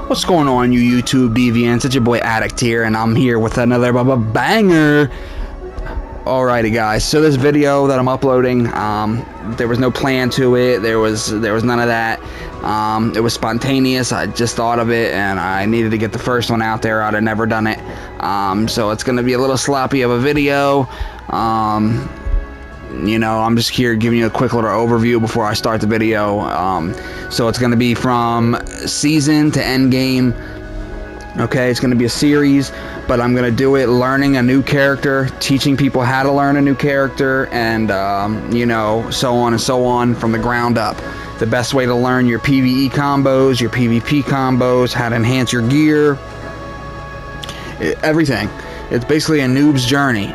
What's going on, you YouTube deviants? It's your boy Addict here, and I'm here with another banger. Alrighty, guys. So this video that I'm uploading, there was no plan to it. There was none of that. It was spontaneous. I just thought of it, and I needed to get the first one out there. I'd have never done it. So it's gonna be a little sloppy of a video. You know, I'm just here giving you a quick little overview before I start the video. So it's going to be from season to end game. Okay, it's going to be a series, but I'm going to do it learning a new character, teaching people how to learn a new character, and you know, so on and so on from the ground up. The best way to learn your PvE combos, your PvP combos, how to enhance your gear, everything. It's basically a noob's journey.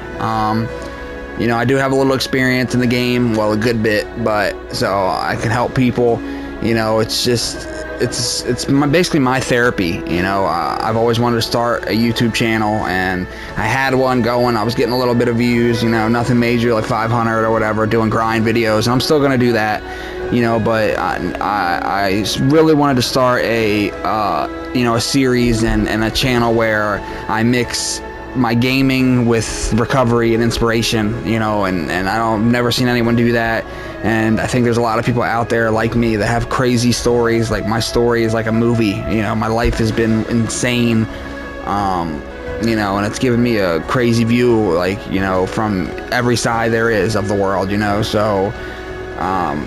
You know, I do have a little experience in the game, well, a good bit, but so I can help people. You know, it's just, basically my therapy. You know, I've always wanted to start a YouTube channel, and I had one going. I was getting a little bit of views, you know, nothing major, like 500 or whatever, doing grind videos, and I'm still gonna do that. You know, but I really wanted to start a, you know, a series and a channel where I mix my gaming with recovery and inspiration, you know, and I've never seen anyone do that. And I think there's a lot of people out there like me that have crazy stories. Like, my story is like a movie. You know, my life has been insane, you know, and it's given me a crazy view, like, you know, from every side there is of the world, you know. So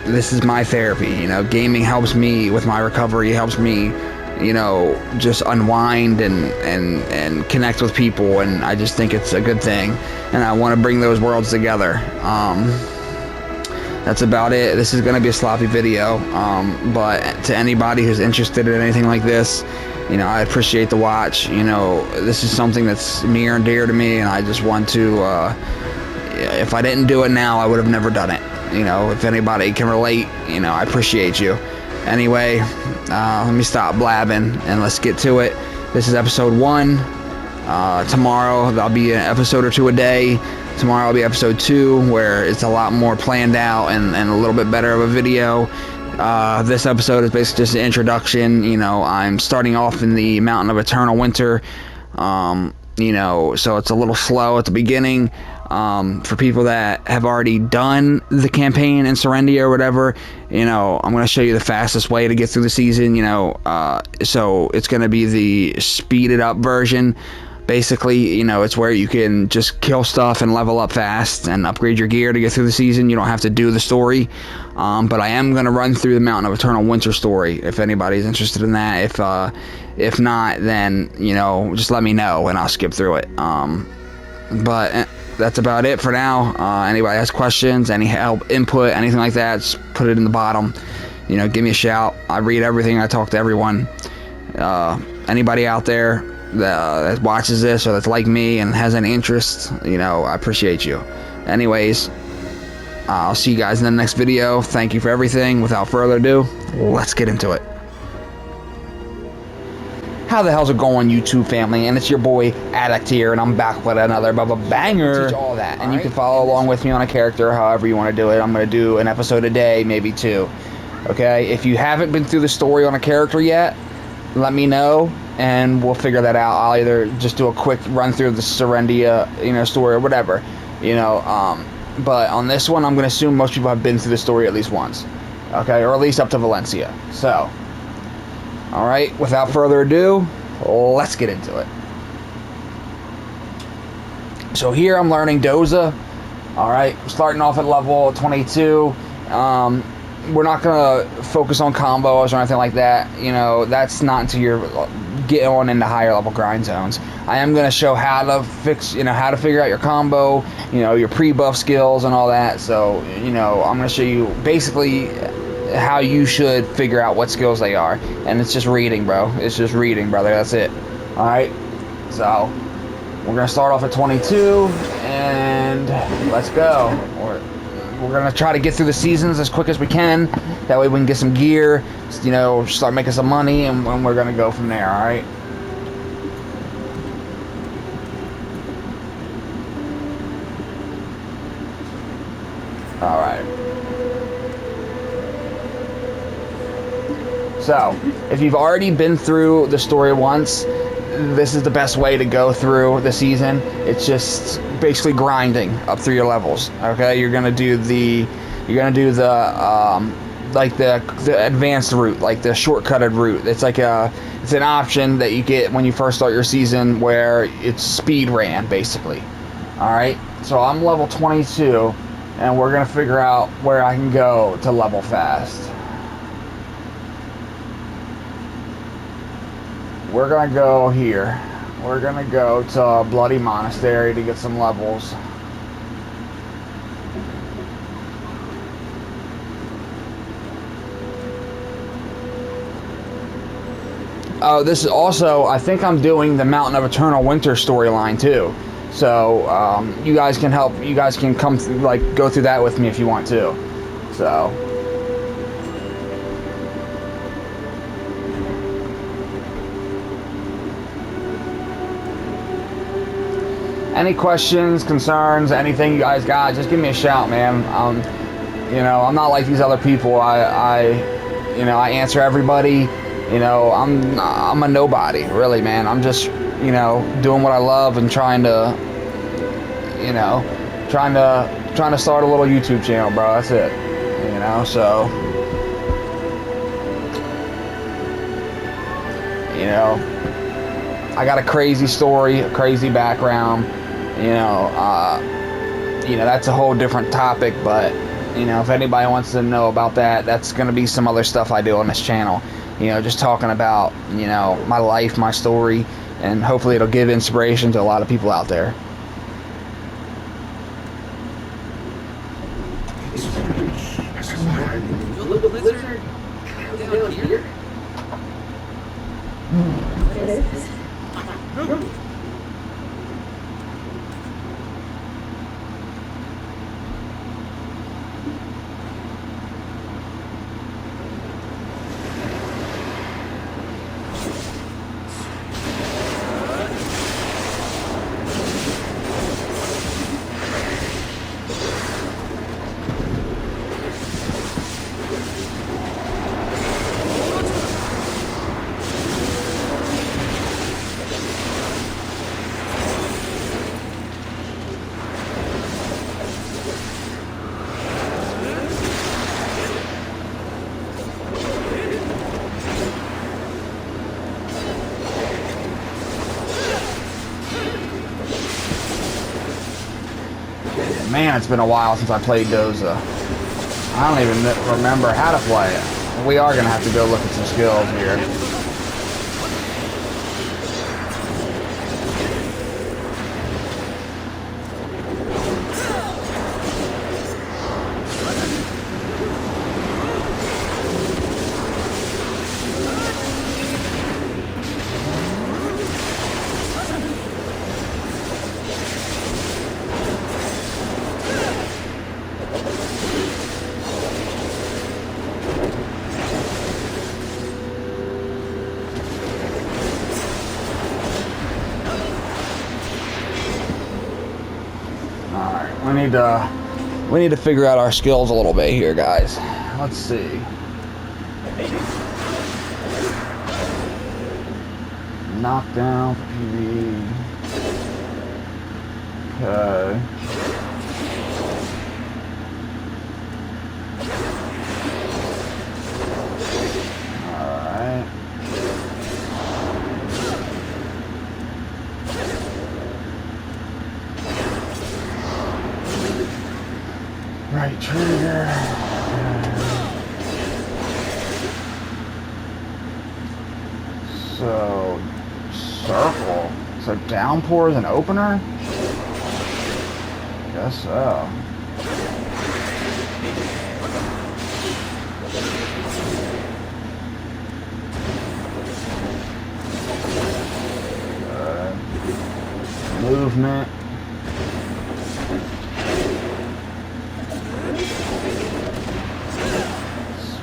this is my therapy. You know, gaming helps me with my recovery, helps me, you know, just unwind and connect with people, and I just think it's a good thing, and I want to bring those worlds together. That's about it. This is going to be a sloppy video, but to anybody who's interested in anything like this, you know, I appreciate the watch. You know, this is something that's near and dear to me, and I just want to, if I didn't do it now, I would have never done it. You know, if anybody can relate, you know, I appreciate you. Anyway, let me stop blabbing and let's get to it. This is episode 1. Tomorrow there'll be an episode or two a day. Tomorrow will be episode 2, where it's a lot more planned out and a little bit better of a video. This episode is basically just an introduction. You know, I'm starting off in the Mountain of Eternal Winter. You know, so it's a little slow at the beginning. For people that have already done the campaign in Serendia or whatever, you know, I'm going to show you the fastest way to get through the season, you know, so it's going to be the speeded up version. Basically, you know, it's where you can just kill stuff and level up fast and upgrade your gear to get through the season. You don't have to do the story, but I am going to run through the Mountain of Eternal Winter story if anybody's interested in that. If not, then, you know, just let me know and I'll skip through it. But that's about it for now. Anybody has questions, any help, input, anything like that, just put it in the bottom. You know, give me a shout. I read everything. I talk to everyone. Anybody out there that watches this or that's like me and has any interest, you know, I appreciate you. Anyways, I'll see you guys in the next video. Thank you for everything. Without further ado, let's get into it. How the hell's it going, YouTube family? And it's your boy Addict here, and I'm back with another banger. Teach all that, and you can follow along with me on a character, however you want to do it. I'm going to do an episode a day, maybe 2. Okay, if you haven't been through the story on a character yet, let me know, and we'll figure that out. I'll either just do a quick run through the Serendia, you know, story or whatever, you know. But on this one, I'm going to assume most people have been through the story at least once, okay, or at least up to Valencia. So, alright, without further ado, let's get into it. So here I'm learning Doza. Alright, starting off at level 22. We're not going to focus on combos or anything like that. You know, that's not until you're getting on into higher level grind zones. I am going to show how to fix, you know, how to figure out your combo, you know, your pre-buff skills and all that. So, you know, I'm going to show you basically how you should figure out what skills they are, and it's just reading, bro. It's just reading, brother. That's it. All right, so we're gonna start off at 22 and let's go. We're gonna try to get through the seasons as quick as we can, that way we can get some gear, you know, start making some money, and we're gonna go from there. All right, So, if you've already been through the story once, this is the best way to go through the season. It's just basically grinding up through your levels. Okay, you're gonna do the like the advanced route, like the shortcutted route. It's an option that you get when you first start your season, where it's speed ran basically. All right, so I'm level 22, and we're gonna figure out where I can go to level fast. We're gonna go here. We're gonna go to Bloody Monastery to get some levels. Oh, this is also, I think I'm doing the Mountain of Eternal Winter storyline too. So you guys can help. You guys can come through, like go through that with me if you want to. So. Any questions, concerns, anything you guys got, just give me a shout, man. You know, I'm not like these other people. I answer everybody. You know, I'm a nobody, really, man. I'm just, you know, doing what I love and trying to start a little YouTube channel, bro. That's it. You know, so, you know, I got a crazy story, a crazy background. You know, that's a whole different topic, but, you know, if anybody wants to know about that, that's going to be some other stuff I do on this channel. You know, just talking about, you know, my life, my story, and hopefully it'll give inspiration to a lot of people out there. Man, it's been a while since I played Doza. I don't even remember how to play it. We are going to have to go look at some skills here. We need to figure out our skills a little bit here, guys. Let's see. Knockdown for PvE. Okay. Alright. Right trigger. So, circle. So downpour is an opener? Guess so. Movement.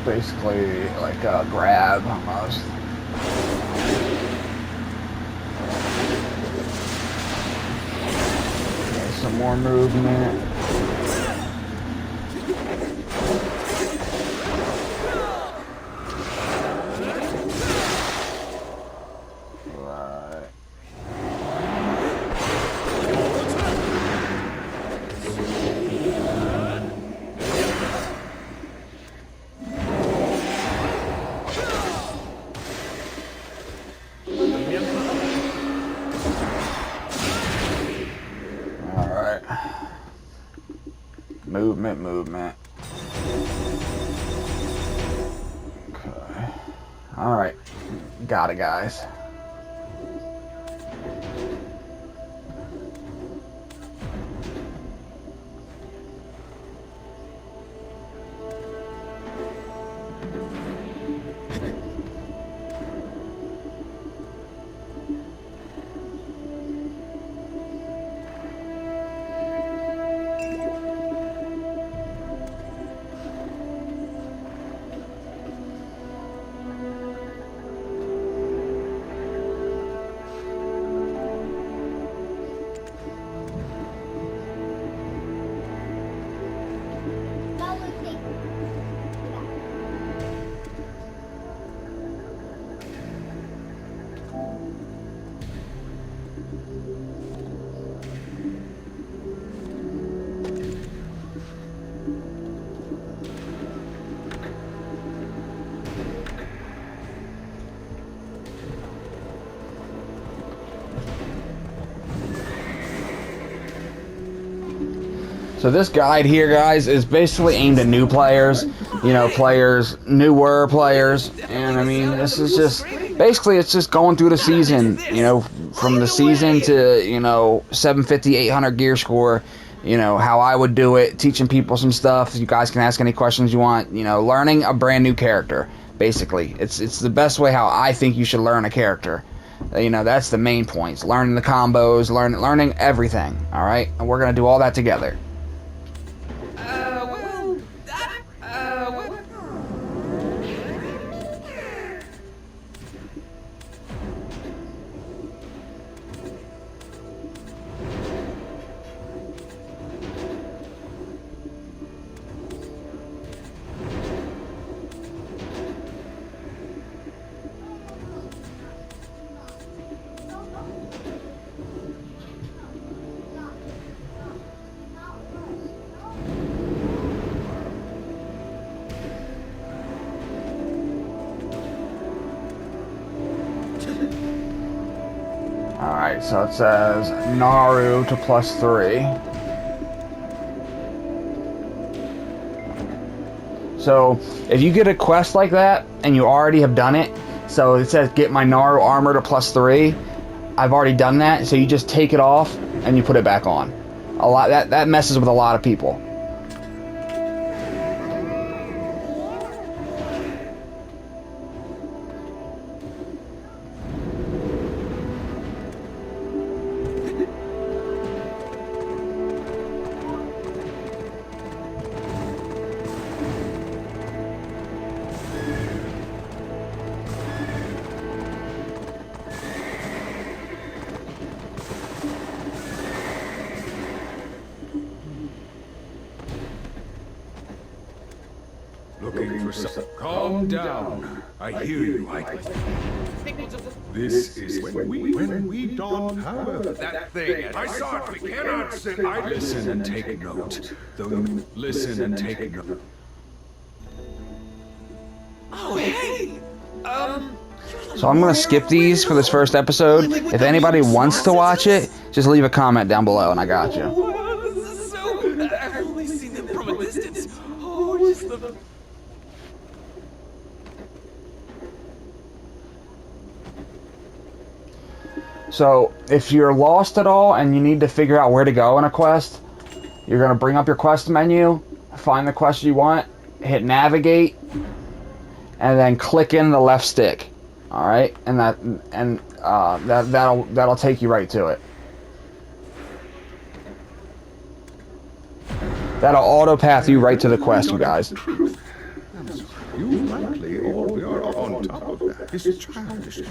Basically like a grab almost. Okay, some more movement. movement. Okay. Alright. Got it, guys. So this guide here, guys, is basically aimed at new players, you know, newer players, and I mean, this is just, basically it's just going through the season, you know, from the season to, you know, 750, 800 gear score, you know, how I would do it, teaching people some stuff. You guys can ask any questions you want, you know, learning a brand new character, basically. It's the best way how I think you should learn a character. You know, that's the main points. Learning the combos, learning everything, all right? And we're going to do all that together. Alright, so it says Naru to +3. So, if you get a quest like that, and you already have done it, so it says get my Naru armor to +3, I've already done that, so you just take it off, and you put it back on. That messes with a lot of people. Looking for some. Calm down. I hear you, Ike. This is when we don't have that thing. I saw it. We cannot sit. I listen and take note. Listen and take note. Oh, hey! So I'm going to skip these for this first episode. If anybody wants to watch it, just leave a comment down below and I got you. This is so... I've only seen them from a distance. Oh, just the... So, if you're lost at all and you need to figure out where to go in a quest, you're going to bring up your quest menu, find the quest you want, hit navigate, and then click in the left stick. All right, and that'll take you right to it. That'll auto path you right to the quest, you guys. You likely or we are on top of that. It's childish.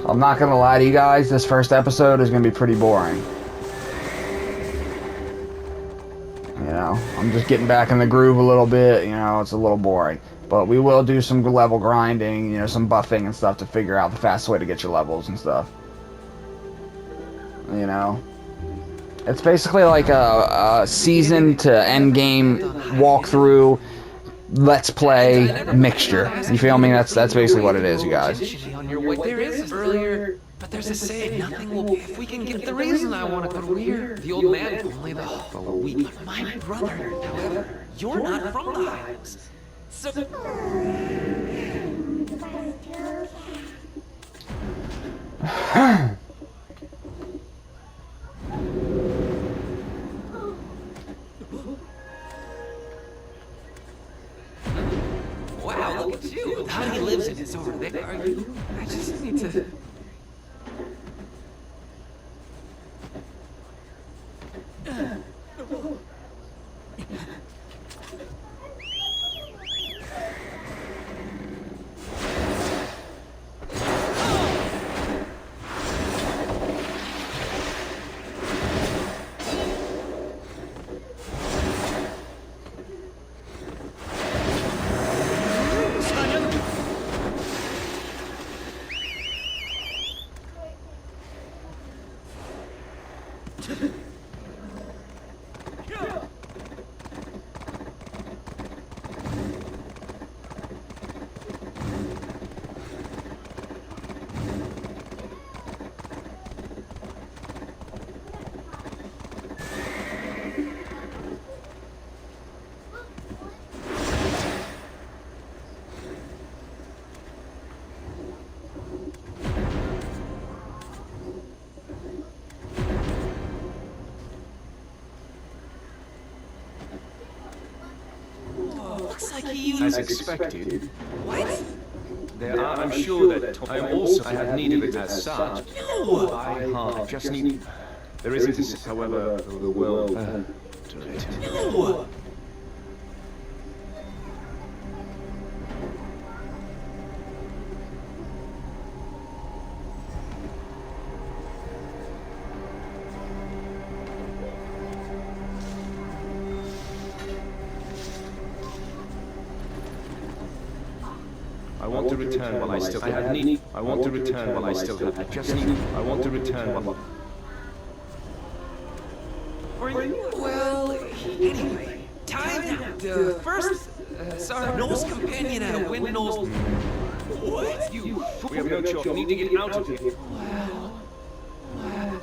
I'm not gonna lie to you guys, this first episode is gonna be pretty boring. I'm just getting back in the groove a little bit. You know, it's a little boring. But we will do some level grinding, you know, some buffing and stuff to figure out the fastest way to get your levels and stuff. You know, it's basically like a season to end game walkthrough, let's play mixture. You feel me? That's basically what it is, you guys. On your way. There is earlier, but there's a saying nothing will. If we can get the reason I want to, but we're the old man only the for a week. But my brother, however, you're not from the Highlands, so. Wow, look at you. How he lives in is over there. Are you? I just need to. Looks like he used. As expected. What? I'm sure that I am also. I have need of it as such. No! I just need. There isn't a, however, the world. No! I want to return while I still have need. I want to return while I still have. I just need. I want to return while. Well, anyway, time now. The first, Noel's companion at a wind Noel's. What? You. We have no choice. We need to get out of here. Wow. Wow.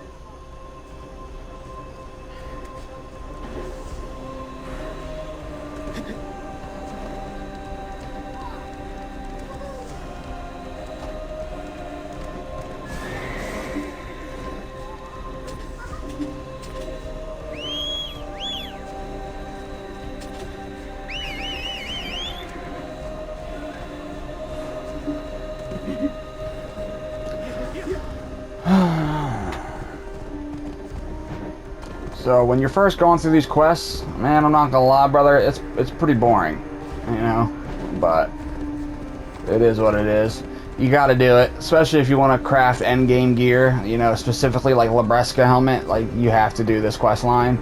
So when you're first going through these quests, man, I'm not gonna lie, brother, it's pretty boring, you know, but it is what it is. You gotta do it, especially if you want to craft endgame gear, you know, specifically like Labreska helmet, like you have to do this quest line.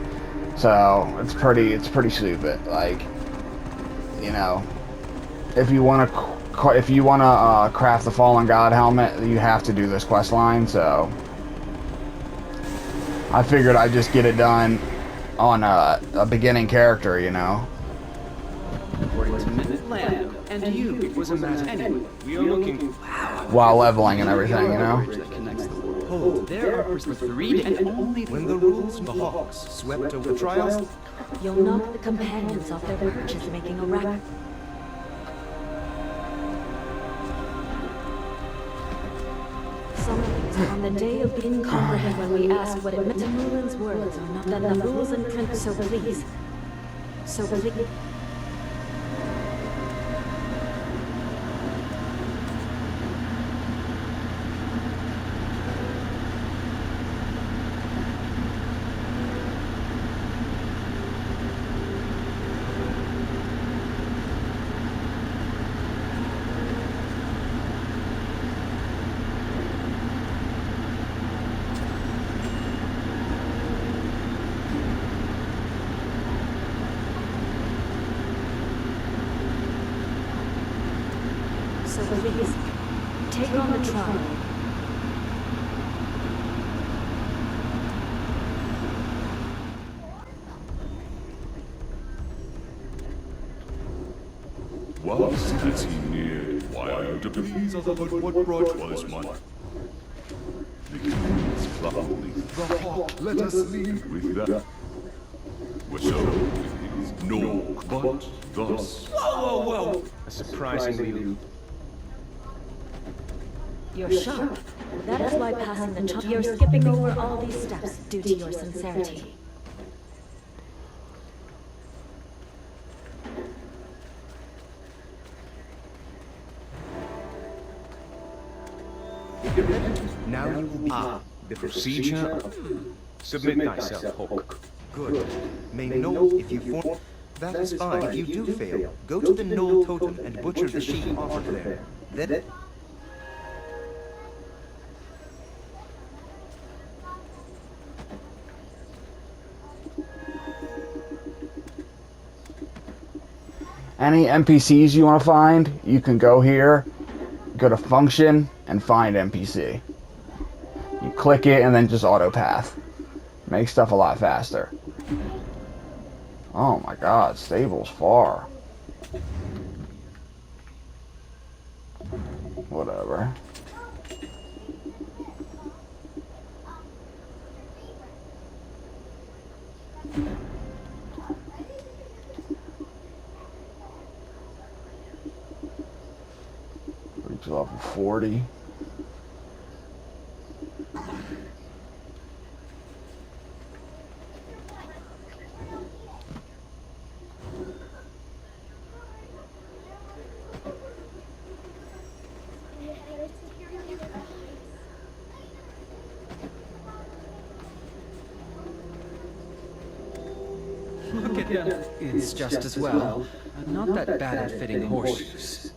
So it's pretty stupid. Like, you know, if you want to craft the Fallen God helmet, you have to do this quest line. So I figured I'd just get it done on a beginning character, you know. According to Midland and you, it was a matter anyway. We are looking. While leveling and everything, you know. That connects the world. Hold, there are the three and only When the rules the Hawks swept over the trials, You'll knock the companions off their perches, making a racket. Some things on the day of incomprehension when we asked what it meant to Mulan's words are not that the rules and print so please. So please. so please, take on the trial. Was as he neared, wild to please other, but what brought was money. The king's pluckily the hawk, let us lead with that. Was so with his no, but thus. Whoa, whoa, whoa! A surprisingly... You're sharp. That is why passing the chop, you're skipping over all these steps due to your sincerity. Now you will be... the procedure... Submit thyself, Hawk. Good. May know if you form... That is fine. If you do fail, go to the Knoll Totem and butcher the sheep offered there. Then... Any NPCs you want to find, you can go here, go to function, and find NPC. You click it and then just auto path. Makes stuff a lot faster. Oh my god, stable's far. Whatever. Reach level 40. Look at him. It's just as well. Not that bad at fitting horseshoes.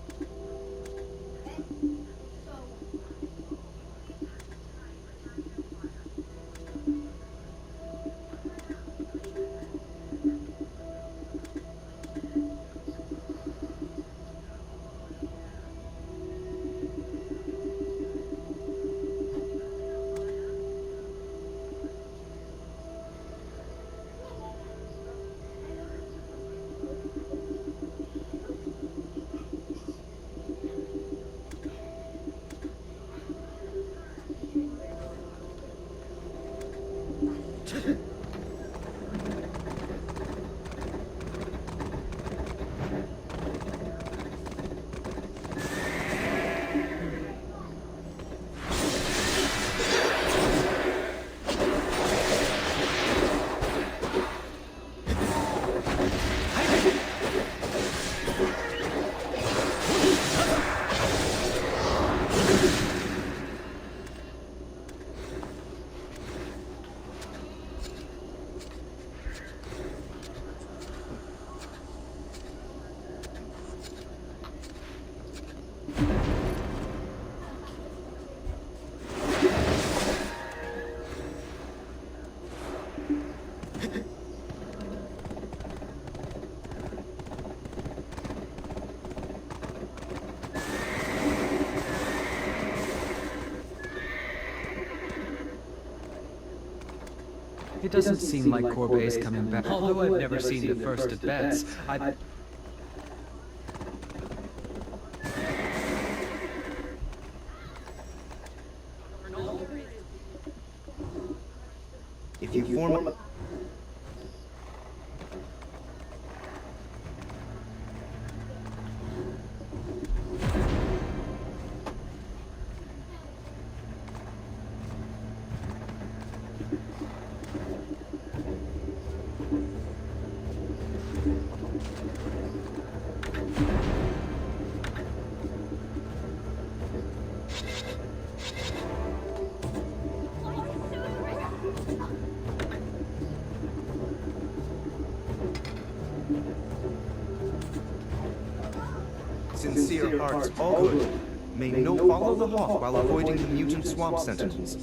It doesn't seem like Corbet's coming back. Although I've never seen the first of bets, If you form... Sincere hearts, all good. May no follow the hawk while avoiding the mutant swamp sentinels.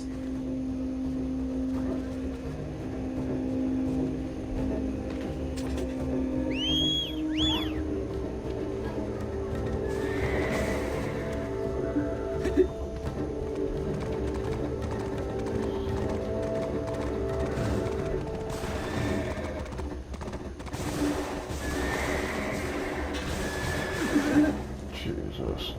Jesus.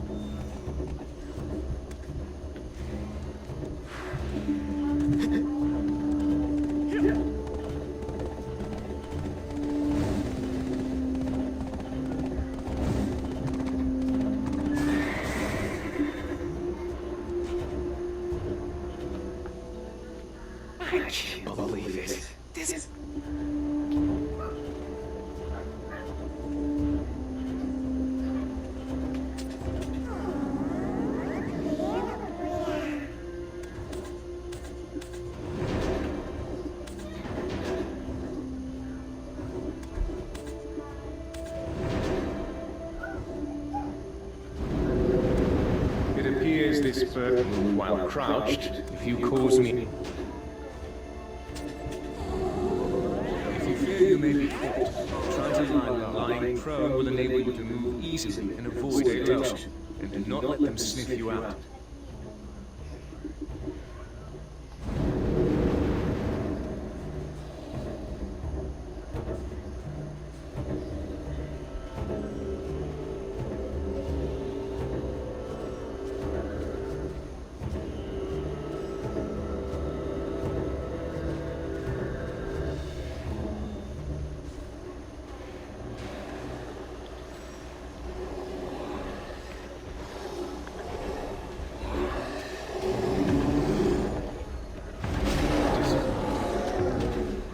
I can't believe it. This... It appears this bird moved while crouched. If you cause me... If you fear you may be caught, try to lie low. Lying prone will enable you to move easily and avoid detection. And do not let them sniff you out.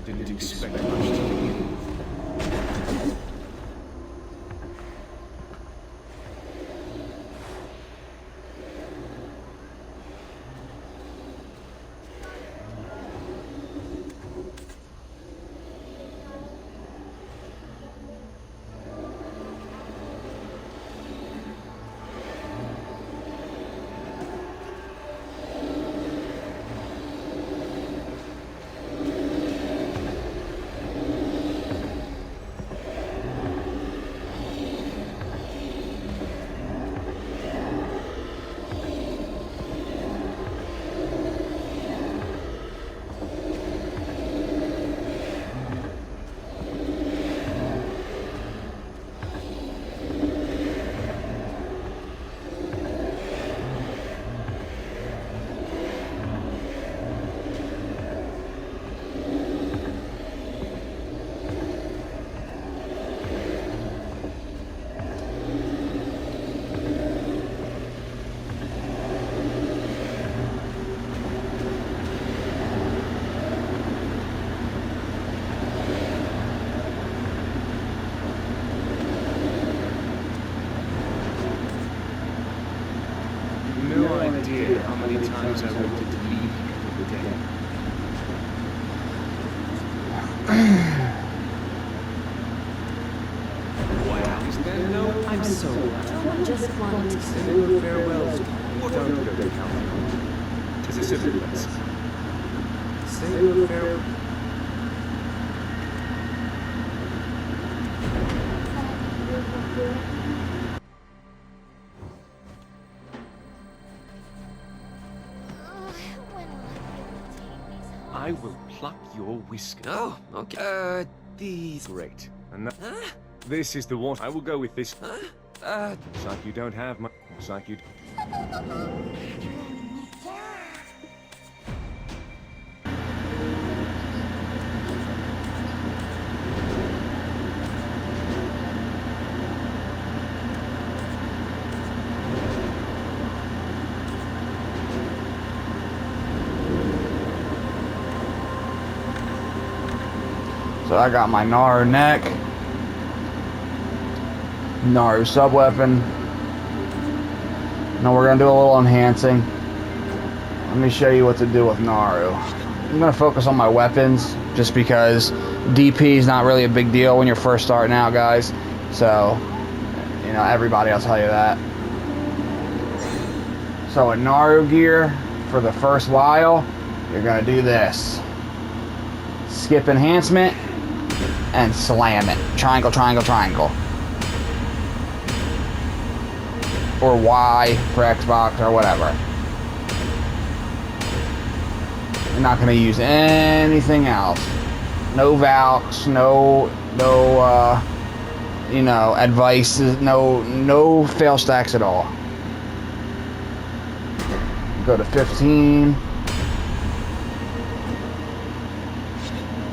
Didn't expect much to begin with. No idea how many times I wanted to leave you for the day. Wow, is there no... I'm so... I just wanted to Say your farewells. Don't go to Calvin. 'Tis a civil place. Say your farewells. I will pluck your whisker. Oh, okay. These... Great. And that... Huh? This is the one. I will go with this. Huh? Looks like you don't have much. Looks like you... So I got my Naru neck, Naru sub-weapon. Now we're going to do a little enhancing. Let me show you what to do with Naru. I'm going to focus on my weapons just because DP is not really a big deal when you're first starting out, guys. So, you know, everybody will tell you that. So in Naru gear, for the first while, you're going to do this. Skip enhancement and slam it. Triangle, triangle, triangle. Or Y for Xbox or whatever. You're not going to use anything else. No Valks, no you know, advice. No fail stacks at all. Go to 15.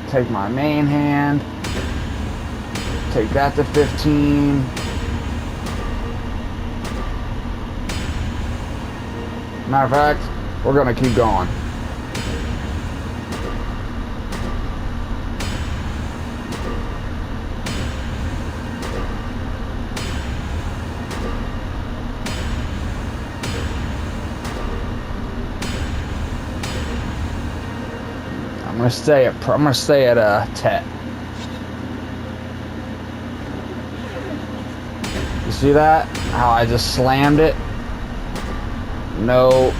Take my main hand. Take that to 15. Matter of fact, we're gonna keep going. I'm gonna stay at a Tet. You see that? How I just slammed it? No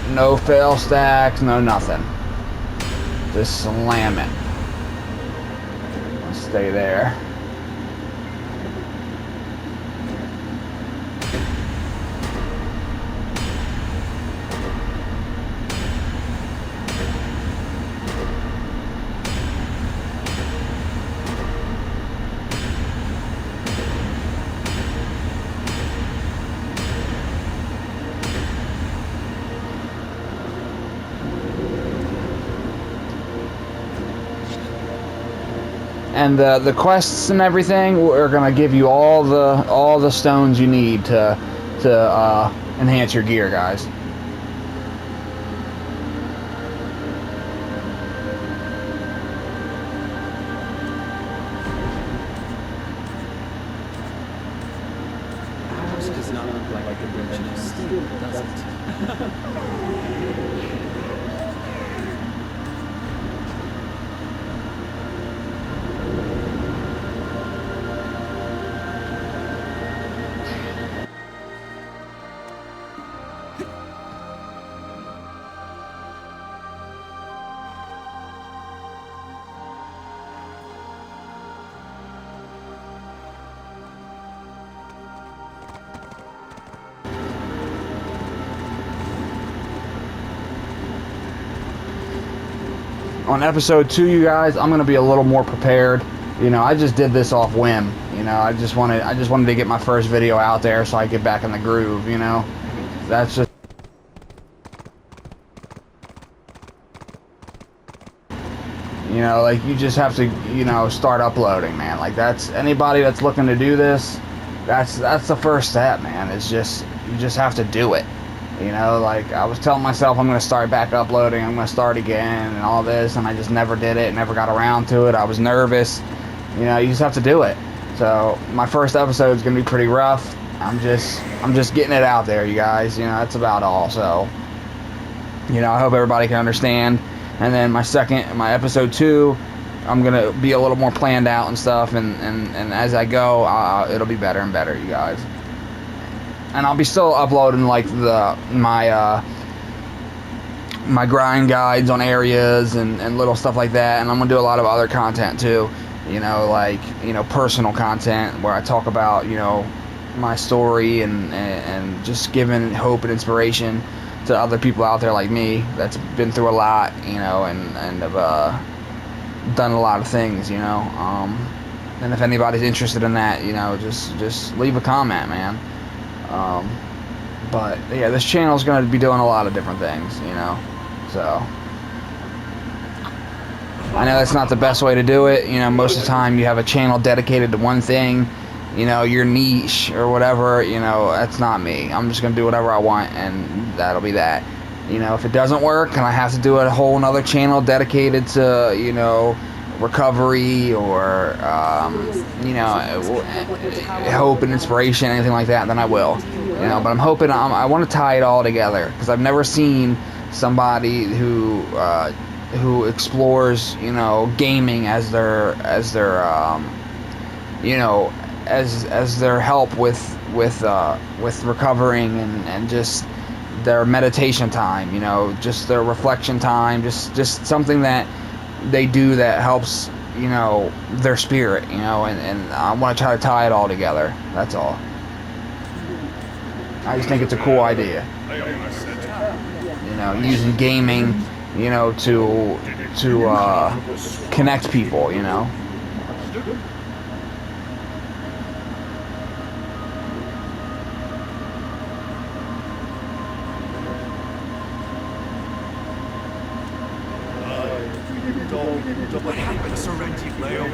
fail stacks, no nothing. Just slam it. I'll stay there. And the quests and everything are gonna give you all the stones you need to enhance your gear, guys. Ours does not look like a dimension of steel, does it? On episode 2, you guys, I'm gonna be a little more prepared. You know, I just did this off whim. You know, I just wanted to get my first video out there so I get back in the groove. You know, that's just. You know, like, you just have to, you know, start uploading, man. Like, that's anybody that's looking to do this. That's the first step, man. It's just, you just have to do it. You know, like, I was telling myself I'm going to start back uploading, I'm going to start again and all this, and I just never did it, never got around to it. I was nervous. You know, you just have to do it. So, my first episode is going to be pretty rough. I'm just getting it out there, you guys. You know, that's about all. So, you know, I hope everybody can understand. And then my episode 2, I'm going to be a little more planned out and stuff, and as I go, it'll be better and better, you guys. And I'll be still uploading like my grind guides on areas and little stuff like that. And I'm gonna do a lot of other content too. You know, like, you know, personal content where I talk about, you know, my story and just giving hope and inspiration to other people out there like me that's been through a lot, you know, and have done a lot of things, you know. And if anybody's interested in that, you know, just leave a comment, man. But yeah, this channel is going to be doing a lot of different things, you know, so I know that's not the best way to do it. You know, most of the time you have a channel dedicated to one thing, you know, your niche or whatever. You know, that's not me. I'm just going to do whatever I want, and that'll be that. You know, if it doesn't work and I have to do a whole nother channel dedicated to, you know, recovery or you know, hope and inspiration, anything like that, then I will. You know, but I'm hoping I want to tie it all together, because I've never seen somebody who explores, you know, gaming as their you know, as their help with recovering and just their meditation time, you know, just their reflection time, just something that they do that helps, you know, their spirit, you know, and I want to try to tie it all together. That's all. I just think it's a cool idea. You know, using gaming, you know, to connect people, you know. What happened, Sorrenti? Leo?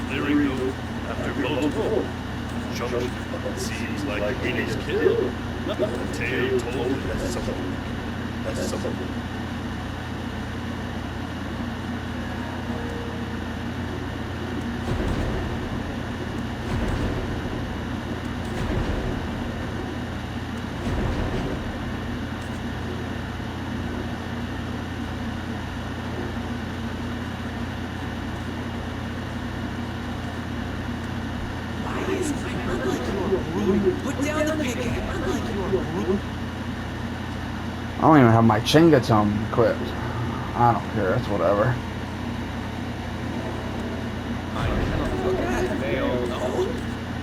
Clearing those after multiple junction. Seems like Winnie's killed. The tale told that's something. That's something. Put down the pickaxe. Unlike your group. I don't even have my Chingatome equipped. I don't care, it's whatever.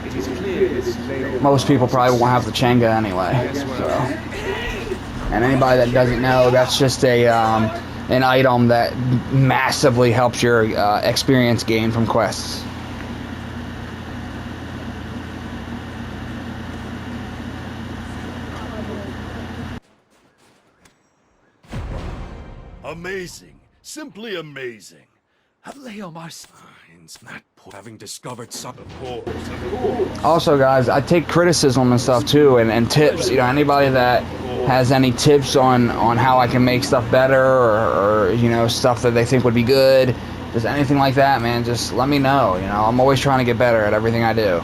It is clear this Leo. Most people probably won't have the Chenga anyway. So. And anybody that doesn't know, that's just a an item that massively helps your experience gain from quests. Amazing. Simply amazing. Leo Marcine's that poor having discovered something. Of course. Also, guys, I take criticism and stuff too, and tips. You know, anybody that has any tips on how I can make stuff better, or you know, stuff that they think would be good, just anything like that, man, just let me know. You know, I'm always trying to get better at everything I do.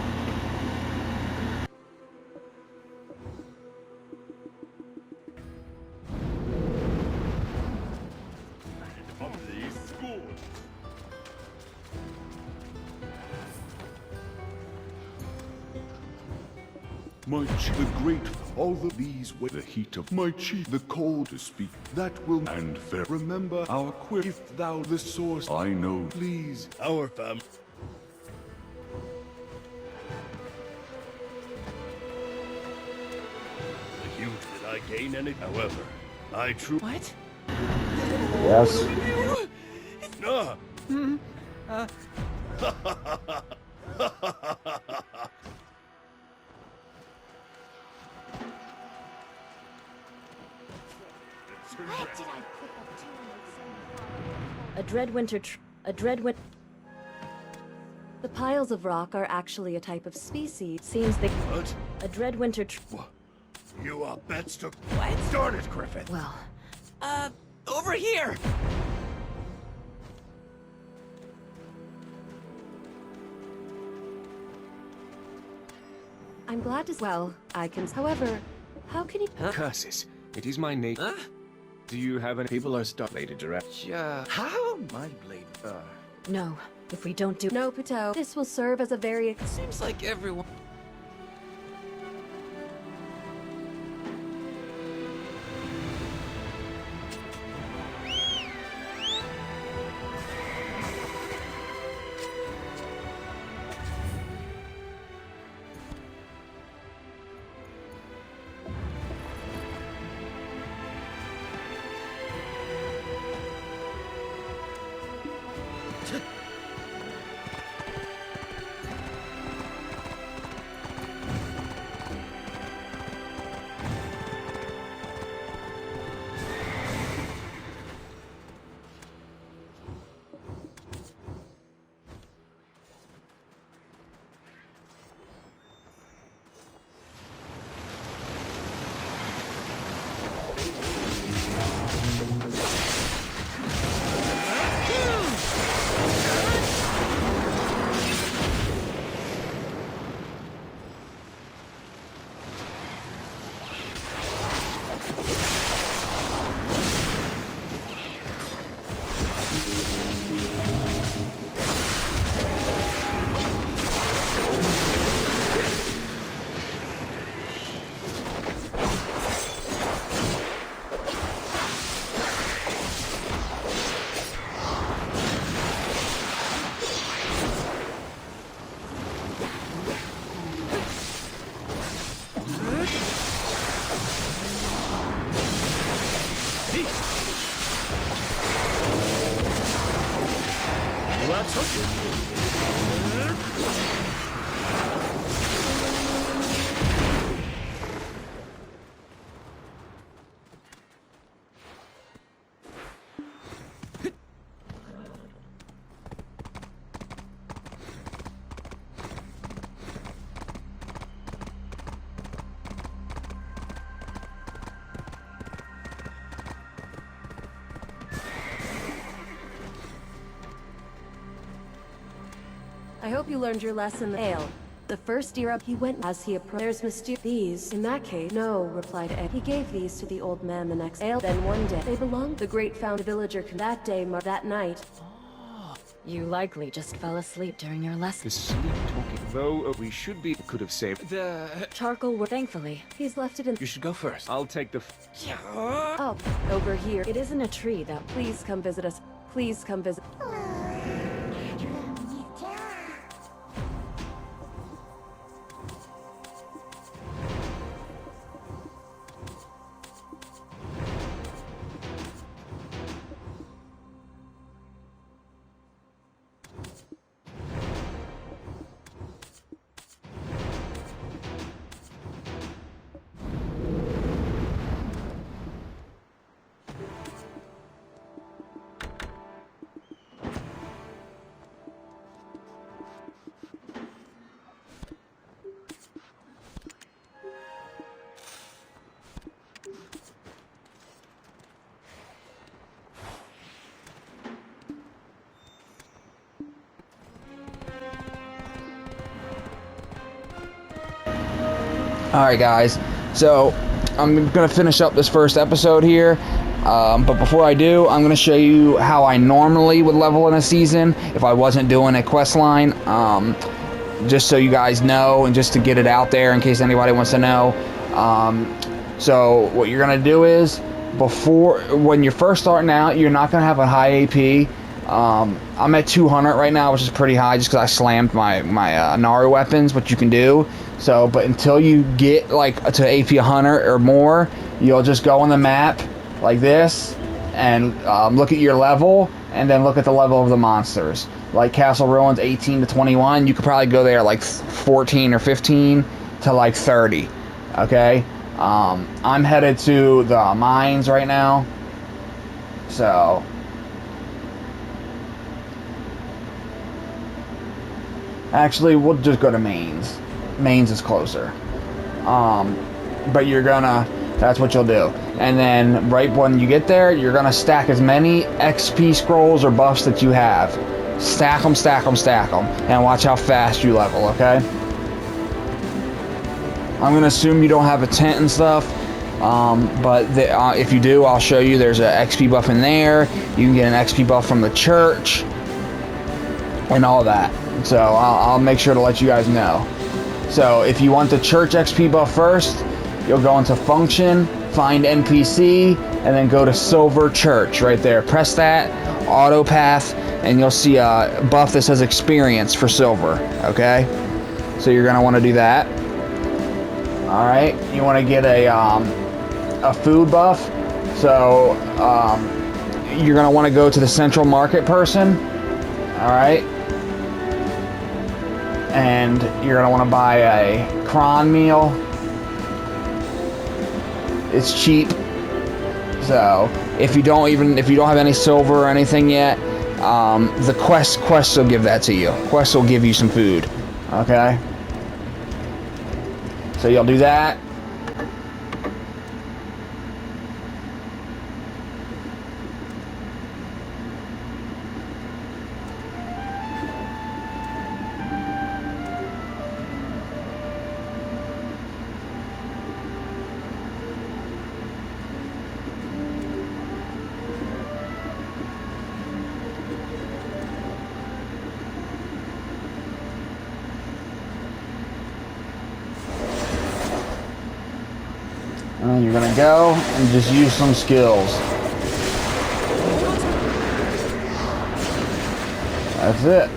My chief, the great, all these with the heat of my chief, the cold to speak, that will and fair. Remember our quick, if thou the source, I know, please, our fam. The huge did I gain any, however, I true. What? Yes. A dreadwinter. The piles of rock are actually a type of species. Seems that What? a dreadwinter. You are bets to what? Start it, Griffin. Well, Over here! I'm glad to. Well, I can. However, how can you? Curses. It is my nature. Huh? Do you have any people are stuck, Lady Direct? How? My blade. No. If we don't do no, Pato, this will serve as a very. Seems like everyone. I hope you learned your lesson. Ale. The first year up he went as he approached. There's mysterious. These. In that case, no, replied Ed. He gave these to the old man the next. Ale. Then one day, they belonged. The great found villager. That day, that night. You likely just fell asleep during your lesson. The sleep talking, though we should be, could have saved the... Charcoal, thankfully, he's left it in. You should go first. I'll take the... Up, over here. It isn't a tree that. Please come visit us. Please come visit. Alright guys, so I'm going to finish up this first episode here, but before I do, I'm going to show you how I normally would level in a season if I wasn't doing a quest line, just so you guys know and just to get it out there in case anybody wants to know. So what you're going to do is, when you're first starting out, you're not going to have a high AP. I'm at 200 right now, which is pretty high just because I slammed my Naru weapons, which you can do. So, but until you get like to AP 100 or more, you'll just go on the map like this and look at your level, and then look at the level of the monsters. Like Castle Ruins 18 to 21, you could probably go there like 14 or 15 to like 30. Okay, I'm headed to the mines right now, so. Actually, we'll just go to Mains. Mains is closer. But that's what you'll do. And then right when you get there, you're gonna stack as many XP scrolls or buffs that you have. Stack them, stack them, stack them. And watch how fast you level, okay? I'm gonna assume you don't have a tent and stuff. But if you do, I'll show you. There's an XP buff in there. You can get an XP buff from the church. And all that. So I'll make sure to let you guys know. So if you want the church XP buff first, you'll go into function, find NPC, and then go to silver church right there. Press that, auto path, and you'll see a buff that says experience for silver. Okay? So you're gonna want to do that. Alright, you want to get a food buff. So you're gonna want to go to the central market person. Alright. And you're gonna want to buy a cron meal. It's cheap. So if you don't have any silver or anything yet, the quests will give that to you. Quests will give you some food. Okay. So you'll do that. And then you're gonna go and just use some skills. That's it.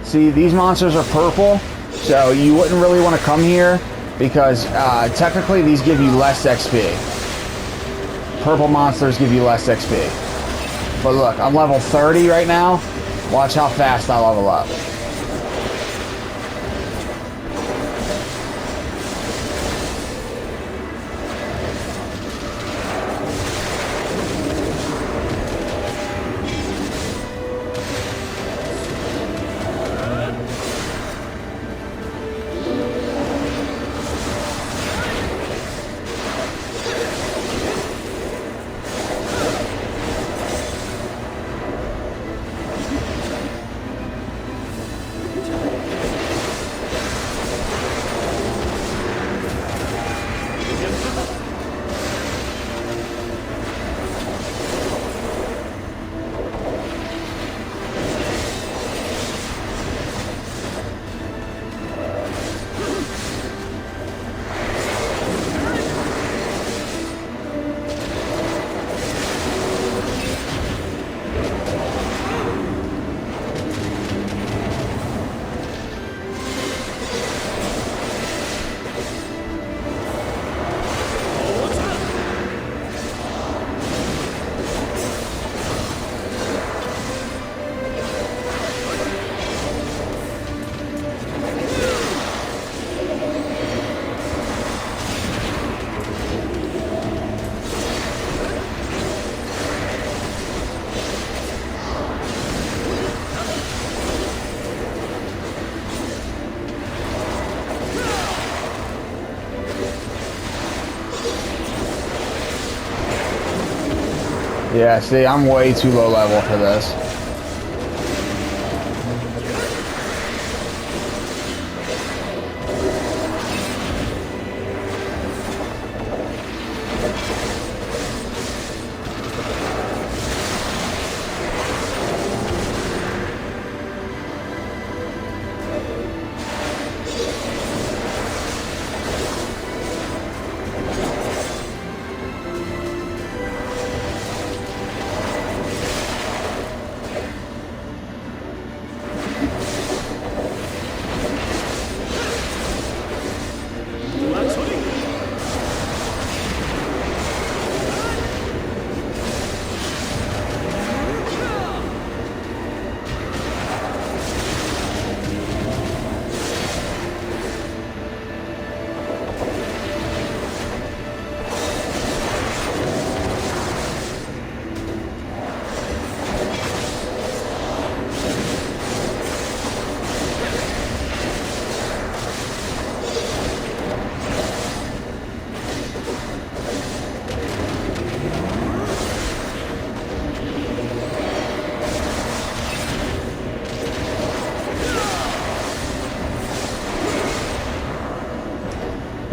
See, these monsters are purple, so you wouldn't really want to come here because technically these give you less XP. Purple monsters give you less XP. But look, I'm level 30 right now. Watch how fast I level up. Yeah, see, I'm way too low level for this.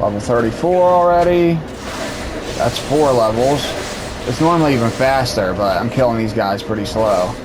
Level 34 already. That's 4 levels. It's normally even faster, but I'm killing these guys pretty slow.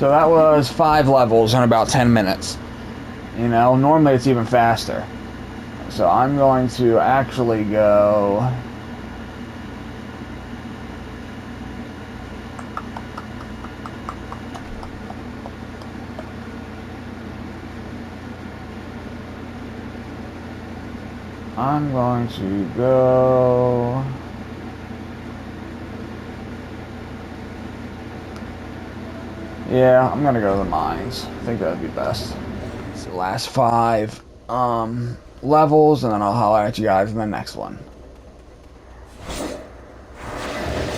So that was 5 levels in about 10 minutes. You know, normally it's even faster. So I'm going to actually go... I'm going to go... Yeah, I'm gonna go to the mines. I think that'd be best. It's the last 5 levels, and then I'll holler at you guys in the next one.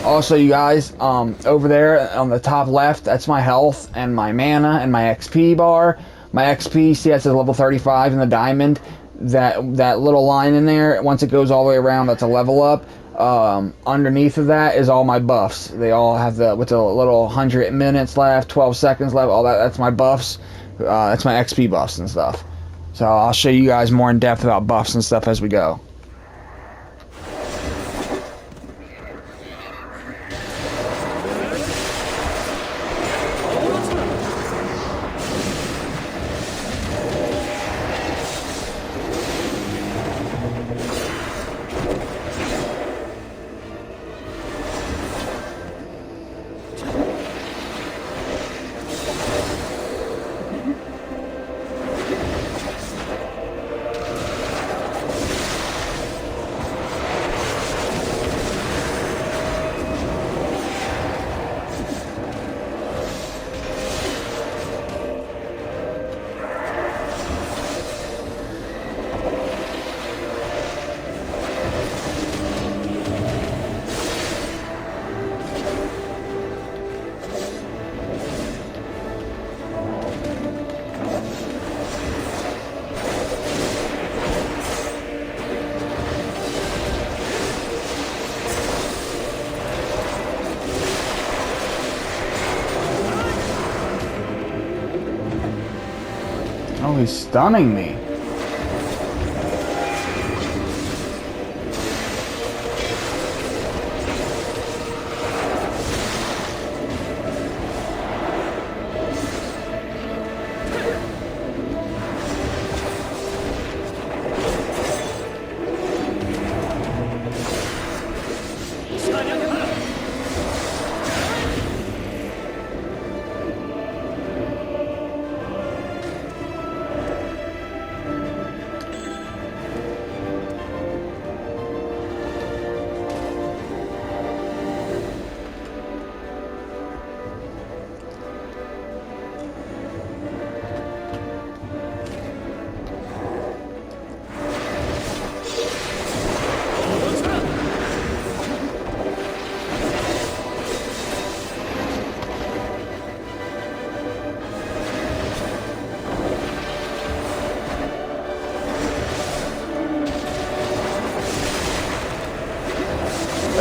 Also, you guys, over there on the top left, that's my health and my mana and my XP bar. My XP, see, that says level 35 in the diamond. That little line in there, once it goes all the way around, that's a level up. Underneath of that is all my buffs. They all have with the little 100 minutes left, 12 seconds left, all that. That's my buffs. That's my XP buffs and stuff. So I'll show you guys more in depth about buffs and stuff as we go. Oh, he's stunning me.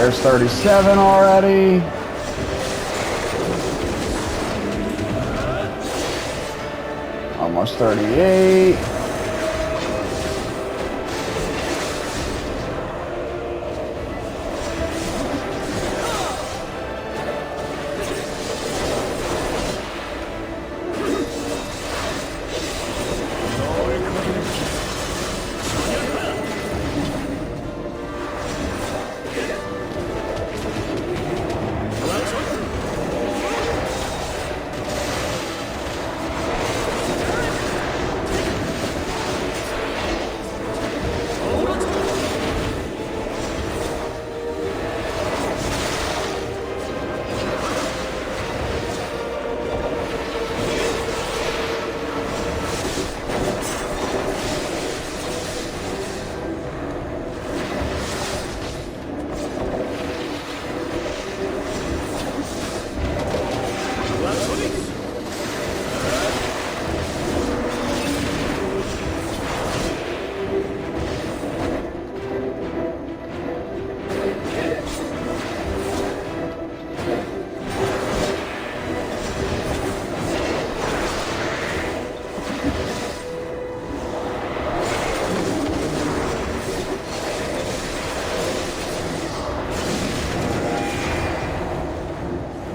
There's 37 already. Almost 38.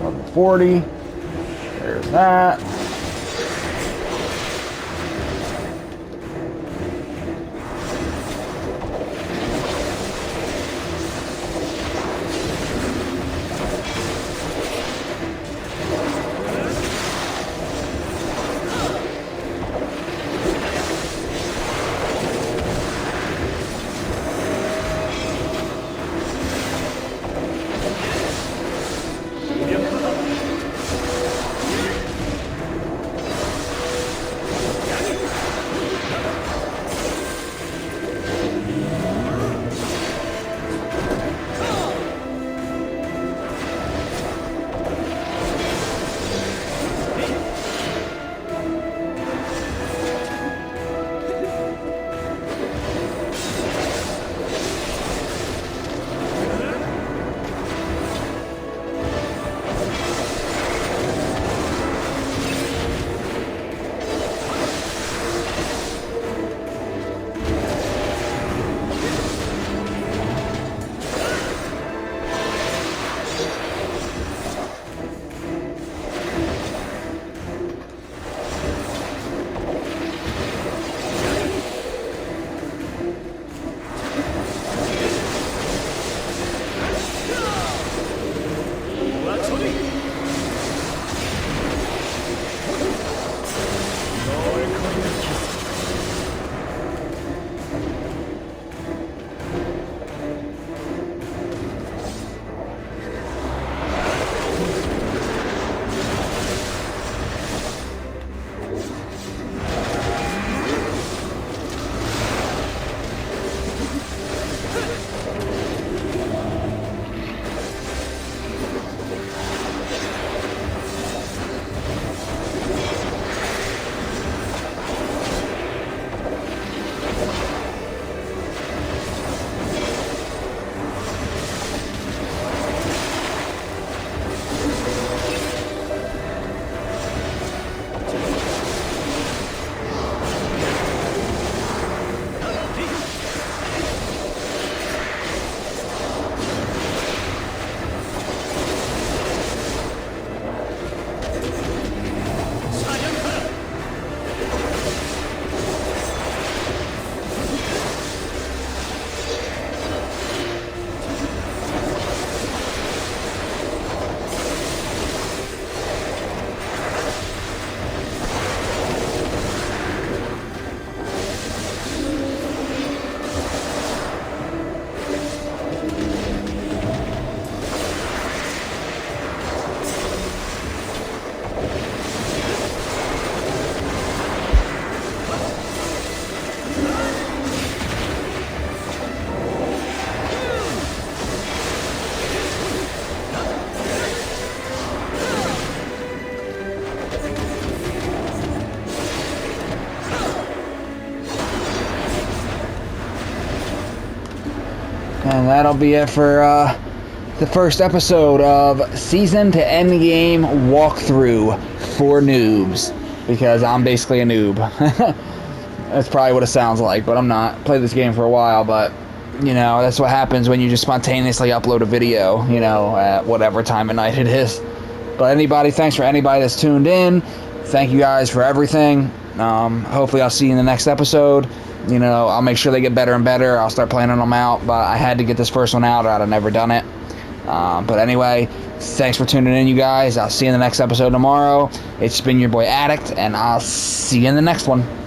Level 40. There's that. And that'll be it for the first episode of season to end game walkthrough for noobs, because I'm basically a noob. That's probably what it sounds like, but I'm not. Played this game for a while, but you know, that's what happens when you just spontaneously upload a video, you know, at whatever time of night it is. But thanks for anybody that's tuned in. Thank you guys for everything. Hopefully I'll see you in the next episode. You know, I'll make sure they get better and better. I'll start planning them out, but I had to get this first one out or I'd have never done it. But anyway, thanks for tuning in, you guys. I'll see you in the next episode tomorrow. It's been your boy Addict, and I'll see you in the next one.